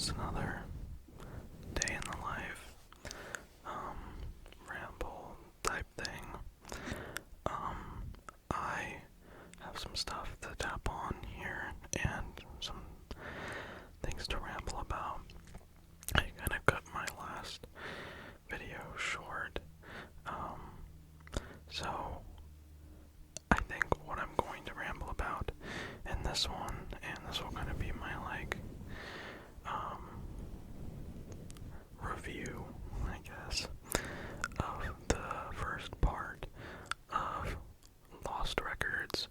just another day in the life, ramble type thing. I have some stuff to tap on here and some things to ramble about. I kind of cut my last video short, so I think what I'm going to ramble about in this one, and this will kind of be my review, I guess, of the first part of Lost Records,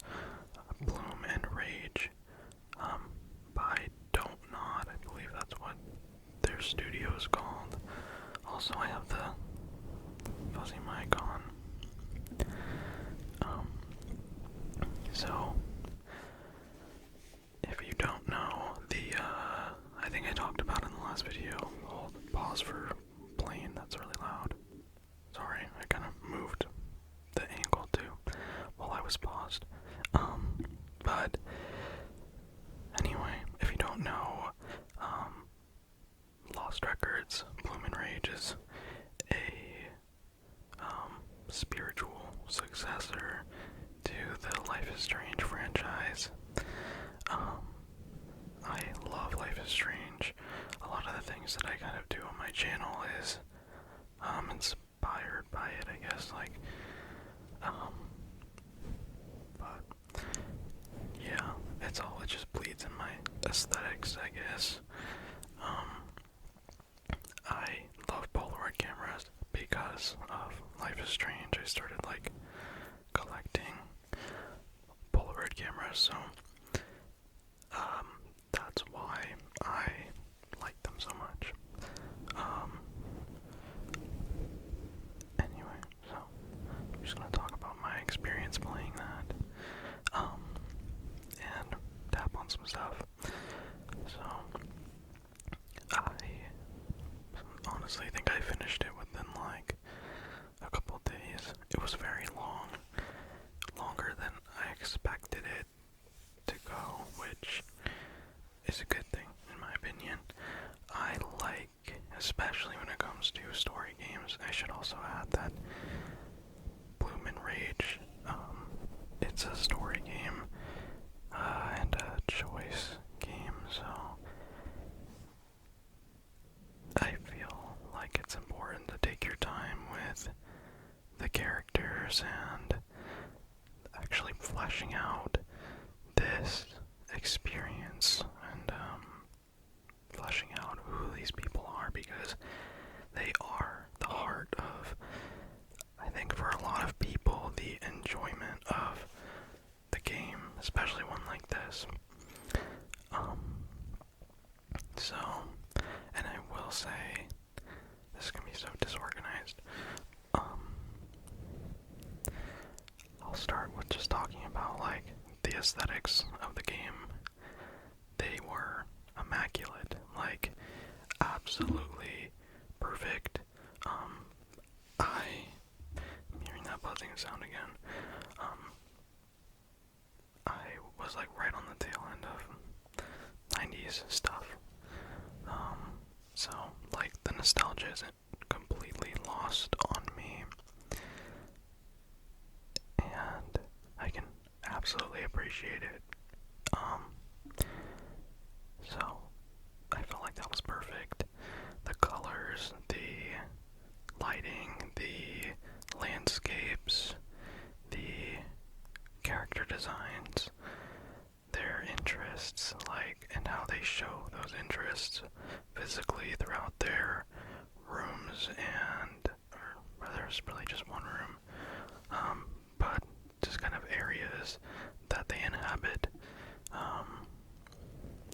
Bloom and Rage, by Don't Nod. I believe that's what their studio is called. Also, I have the fuzzy mic on. So, if you don't know, I think I talked about in the last video, hold pause for plane, that's really loud. Sorry, I kind of moved the angle too while I was paused. But anyway, if you don't know, Lost Records, Bloom and Rage is a spiritual successor to the Life is Strange franchise. I love Life is Strange. A lot of the things that I kind of do on my channel is inspired by it, I guess, but yeah, it just bleeds in my aesthetics, I guess. I love Polaroid cameras because of Life is Strange. I started collecting Polaroid cameras, so that's why I like them so much. Anyway, so I'm just gonna talk about my experience playing that, and tap on some stuff. So, I honestly think I finished it within a couple days. It was very long, longer than I expected it to go, which is a good thing in my opinion. I like, especially when it comes to story games, I should also add that Bloom and Rage, it's a story game, and a choice game, so I feel like it's important to take your time with the characters and actually fleshing out this experience and fleshing out who these people are, because they are the heart of, I think for a lot of people, the enjoyment of the game, especially one like this. So, and I will say, this can be so disorganized. I'll start with just talking about the aesthetics of the game. They were immaculate, absolutely perfect. I'm hearing that buzzing sound again. I was right on the tail end of 90s stuff. So the nostalgia isn't completely lost on me. And I can absolutely appreciate it. So I felt like that was perfect. The colors, the lighting, the landscapes, the character designs, their interests, and how they show those interests physically throughout their rooms, or there's really just one room, but just kind of areas that they inhabit.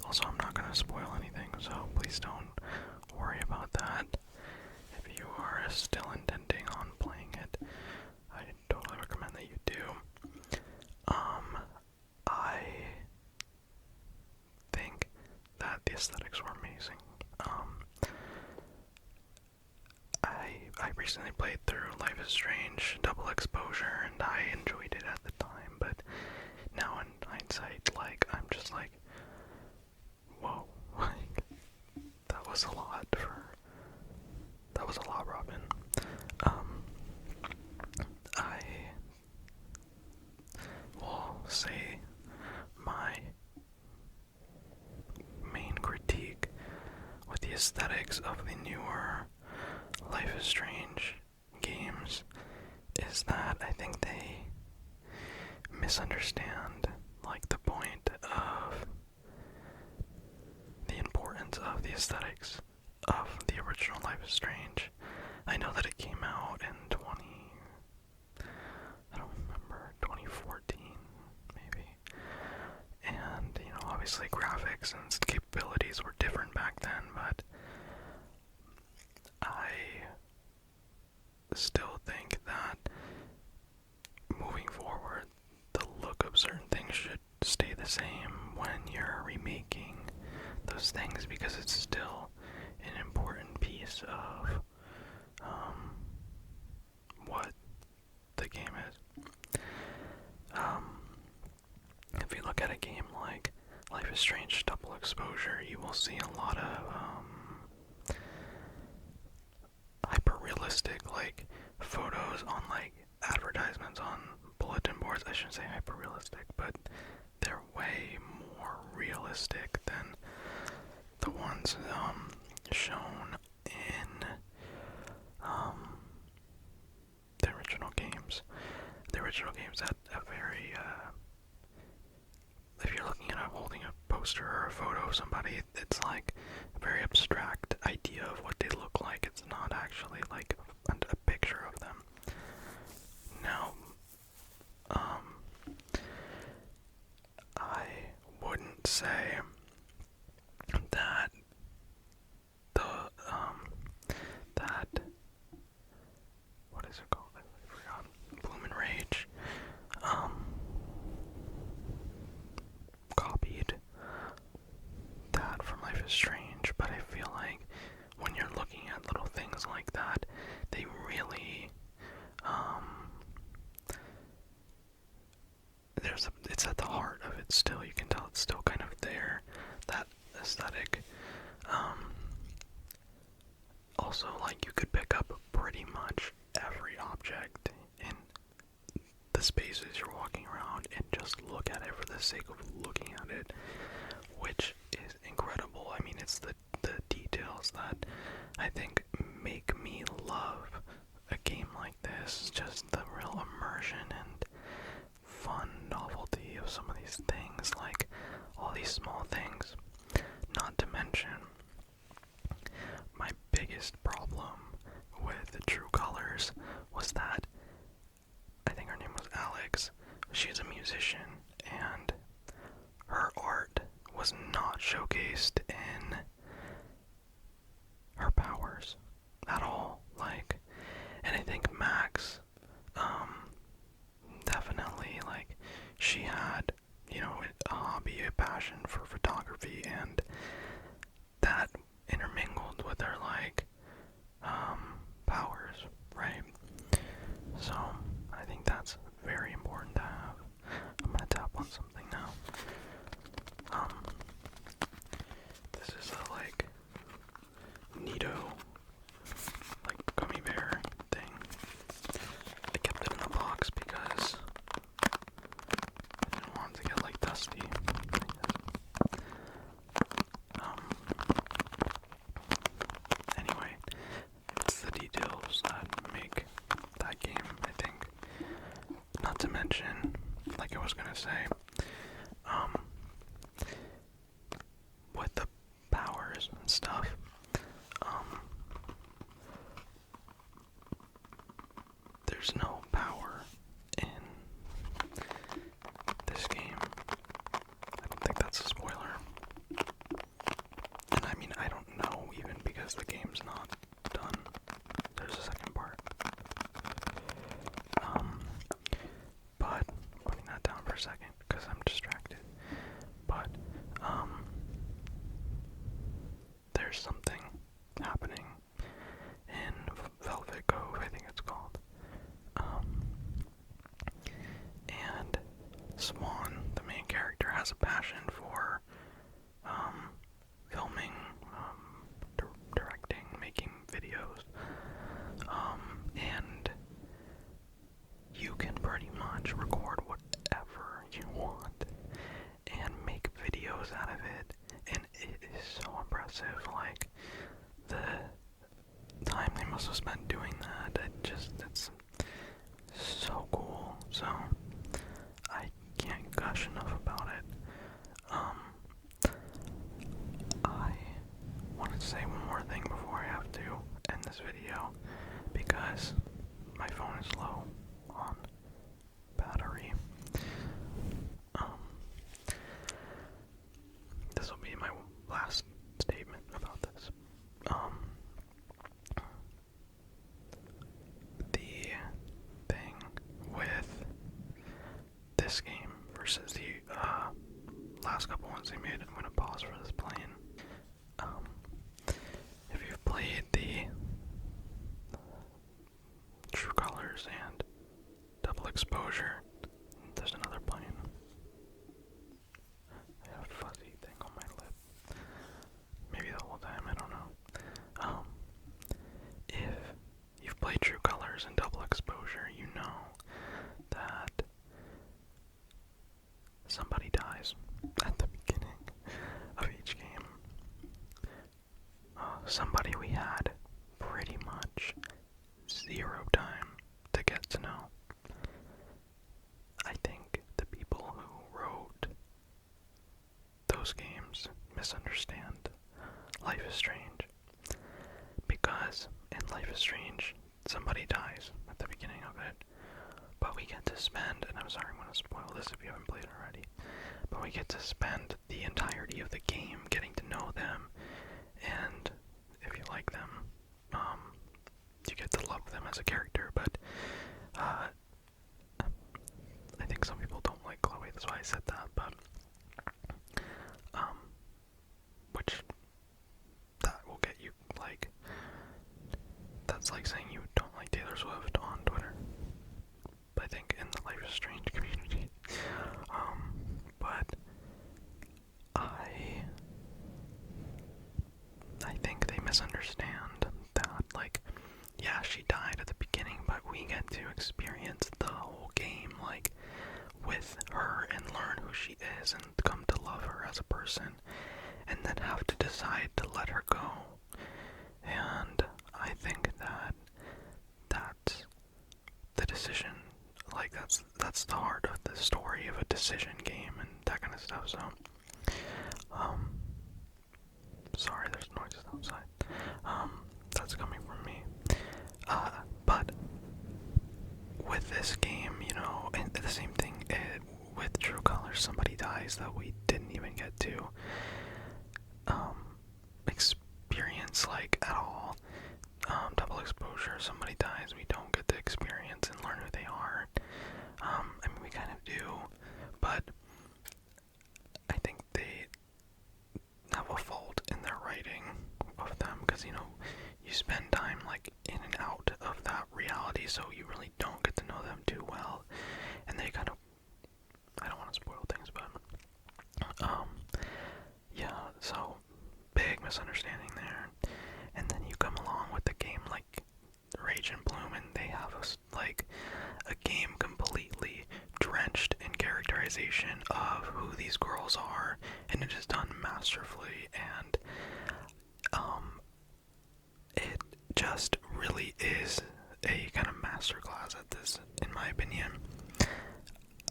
Also, I'm not going to spoil anything, so please don't worry about that. If you are still intending on playing it, I totally recommend that you do. I think that the aesthetics were amazing. I recently played through Life is Strange Double Exposure, and I enjoyed it at the time, but now in hindsight, I'm just whoa, the was a lot Robin. I will say my main critique with the aesthetics of the newer Life is Strange games is that I think they misunderstand like the point of the importance of the aesthetics of the original Life is Strange. I know that it came out in 2014 maybe, and obviously graphics and capabilities were different back then, but I still think that moving forward, the look of certain things should stay the same when you're remaking those things, because it's still an important piece of what the game is. If you look at a game like Life is Strange Double Exposure, you will see a lot of hyper-realistic like photos on like advertisements on bulletin boards. I shouldn't say hyper-realistic, but they're way more realistic than the ones shown in the original games. The original games had a very if you're looking at holding a poster or a photo of somebody, it's like a very abstract idea of what they look like. It's not actually like a picture of them. Now, I wouldn't say that that what is it called? I forgot. Bloom and Rage copied that from Life is Strange, but I feel like when you're looking at little things like that, they really it's at the heart of it still. You can tell it's still kind of there, that aesthetic. Also, like, you could pick up pretty much every object in the spaces you're walking around and just look at it for the sake of looking at it, which is incredible. I mean, it's the details that I think make me love a game like this. Just the real immersion and fun novelty of some of these things, like all these small things. Not to mention, my biggest problem with the True Colors was that I think her name was Alex. She's a musician, and her art was not showcased in her powers at all. Like, and I think Max, definitely, like, she had, a hobby, a passion for photography, and that intermingled with her, like, powers, right? So, I think that's very important to have. I'm gonna tap on something now. This is a, like, Nito, like, gummy bear thing. I kept it in the box because I didn't want it to get, like, dusty. Anyway, it's the details that make that game, I think. Not to mention, like I was gonna say, with the powers and stuff, there's no power in this game. I don't think that's a spoiler. And I mean, I don't know even, because the game's not done. There's a second part. But putting that down for a second because I'm distracted. But there's something happening in Velvet Cove, I think it's called. And Swan, the main character, has a passion for filming, like the time they must have spent doing that. It's so cool. So I can't gush enough about it. I wanted to say one more thing before I have to end this video, because my phone is low on battery. This will be my last statement about this. The thing with this game versus the last couple ones they made, I'm going to pause for this plane. If you've played the True Colors and Double Exposure, there's another plane. I have a fuzzy thing on my lip. Maybe the whole time, I don't know. If you've played True Colors and Double Exposure, you know that somebody dies at the beginning of each game. Somebody we had pretty much zero time to get to know. I think the people who wrote those games misunderstand Life is Strange, because in Life is Strange, somebody dies at the beginning of it, but we get to spend, and I'm sorry I'm going to spoil this if you haven't played it already, but we get to spend the entirety of the game getting to know them, and if you like them, you get to love them as a character. But I think some people don't like Chloe, that's why I said that, but which that will get you, like, that's like saying you don't like Taylor Swift on Twitter, I think, in the Life is Strange community. But I think they misunderstand that, like, yeah, she died at the beginning, but we get to experience the whole game, like, with her and learn who she is and come to love her as a person, and then have to decide to let her go. And I think that that's the decision, like, that's the heart of the story of a decision game and that kind of stuff. So sorry, there's noises outside. That's coming from me. But with this game, you know, and the same thing with True Colors, somebody dies that we didn't even get to experience, like, at all. Double Exposure, somebody dies, we don't get to experience and learn who they are. I mean, we kind of do, but I think they have a fault in their writing of them, because, you know, you spend time, like, in and out of that reality, so you really don't get to know them too well, and they kind of, I don't want to spoil things, but yeah, so big misunderstanding there. And then you come along with the game like Rage and Bloom, and they have a game completely drenched in characterization of who these girls are, and it is done masterfully, and it just really is a kind of masterclass at this, in my opinion.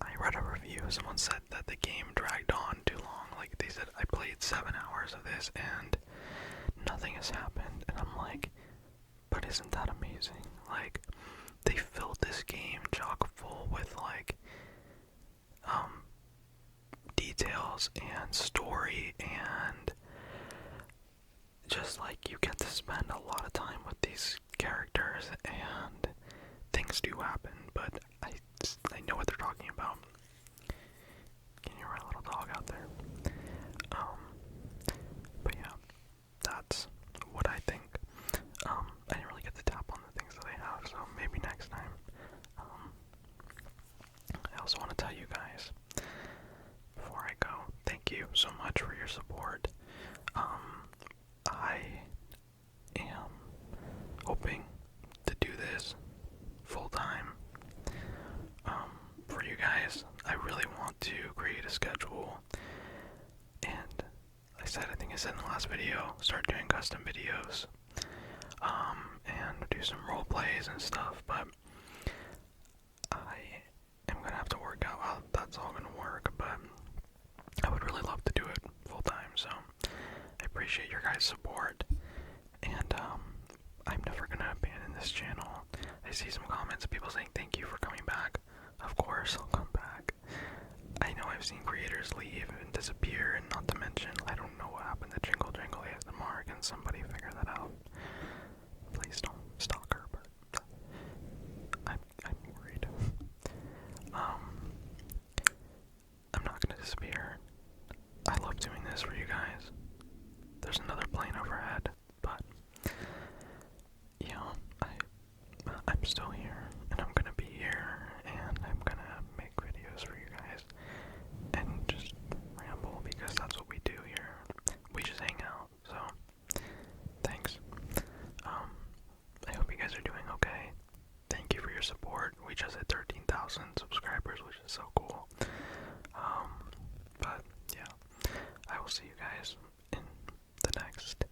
I read a review, someone said that the game dragged on too long. Like, they said, I played 7 hours of this and nothing has happened, and I'm like, but isn't that amazing? Like, they filled this game chock full with, like, details and story, and just, like, you get to spend a lot of time with these characters, and things do happen, but I know what they're talking about. Can you hear my little dog out there? But yeah, that's what I think. I didn't really get to tap on the things that they have, so maybe next time. I also want to tell you guys, before I go, thank you so much for your support. I am hoping to do this full time for you guys. I really want to create a schedule, and I I think I said in the last video, start doing custom videos, and do some role plays and stuff, but I am gonna have to work out how that's all gonna work, but I would really love to do it full time, so I appreciate your guys' support, and I'm never gonna abandon this channel. I see some comments of people saying thank you for coming back. Of course I'll come back. I know I've seen creators leave and disappear, and not to mention, I don't know what happened to Jingle Jingle ASMR. Can somebody figure that out? Please don't stalk her, but I'm worried. I'm not gonna disappear. I love doing this for you guys. There's another plane overhead, but you know, I'm still here, and I'm gonna be here, and I'm gonna make videos for you guys, and just ramble, because that's what we do here. We just hang out, so thanks. I hope you guys are doing okay. Thank you for your support. We just hit 13,000 subscribers, which is so cool. But yeah, I will see you guys in the next